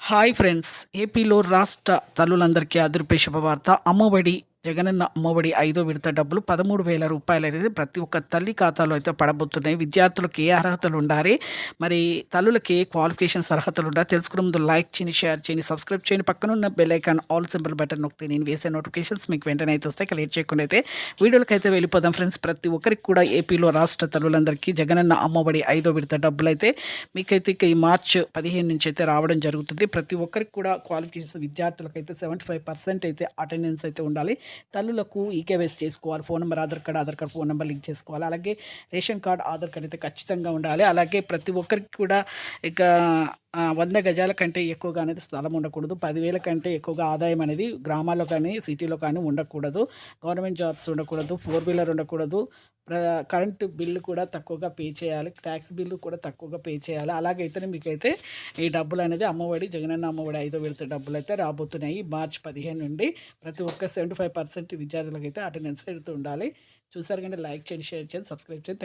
Hi friends, ఏపీలో రాష్ట్ర తల్లులందరికీ అదిరిపే శుభవార్త. అమ్మఒడి జగనన్న అమ్మఒడి 5వ విడత డబ్బులు 13,000 రూపాయలు అనేది ప్రతి ఒక్క తల్లి ఖాతాలో అయితే పడబోతున్నాయి. విద్యార్థులకు ఏ అర్హతలు ఉండాలి, మరి తల్లులకి ఏ క్వాలిఫికేషన్స్ అర్హతలు ఉండాలి తెలుసుకునే ముందు లైక్ చేయండి, షేర్ చేయండి, సబ్స్క్రైబ్ చేయండి. పక్కన ఉన్న bell icon all symbol button నొక్కితే నేను వేసే నోటిఫికేషన్స్ మీకు వెంటనే అయితే వస్తాయి. లేట్ చేయకుండా అయితే వీడియోలకి అయితే వెళ్ళిపోదాం ఫ్రెండ్స్. ప్రతి ఒక్కరికి కూడా ఏపీలో రాష్ట్ర తల్లులందరికీ జగనన్న అమ్మఒడి 5వ విడత డబ్బులు అయితే మీకైతే ఇక ఈ మార్చ్ 15 నుంచి అయితే రావడం జరుగుతుంది. ప్రతి ఒక్కరికి కూడా క్వాలిఫికేషన్స్ విద్యార్థులకైతే 75% అయితే అటెండెన్స్ అయితే ఉండాలి. తల్లులకు ఈకేవైసీ చేసుకోవాలి. Phone number, Aadhaar card phone number link చేసుకోవాలి. అలాగే రేషన్ కార్డ్, ఆధార్ కార్డ్ అయితే ఖచ్చితంగా ఉండాలి. అలాగే ప్రతి ఒక్కరికి కూడా ఇక 100 గజాల కంటే ఎక్కువగా అనేది స్థలం ఉండకూడదు. 10,000 కంటే ఎక్కువగా ఆదాయం అనేది గ్రామాల్లో కానీ సిటీలో కానీ ఉండకూడదు. గవర్నమెంట్ జాబ్స్ ఉండకూడదు. 4 వీలర్ ఉండకూడదు. కరెంటు బిల్లు కూడా తక్కువగా పే చేయాలి. ట్యాక్స్ బిల్లు కూడా తక్కువగా పే చేయాలి. అలాగైతేనే మీకైతే ఈ డబ్బులు అనేది అమ్మఒడి జగనన్న అమ్మఒడి 5వ విడత డబ్బులు అయితే రాబోతున్నాయి. మార్చి 15 నుండి ప్రతి ఒక్క 75% విద్యార్థులకైతే అటెండెన్స్ పెడుతూ ఉండాలి. చూసారు కంటే లైక్ చేయండి, షేర్ చేయండి, సబ్స్క్రైబ్ చేయండి.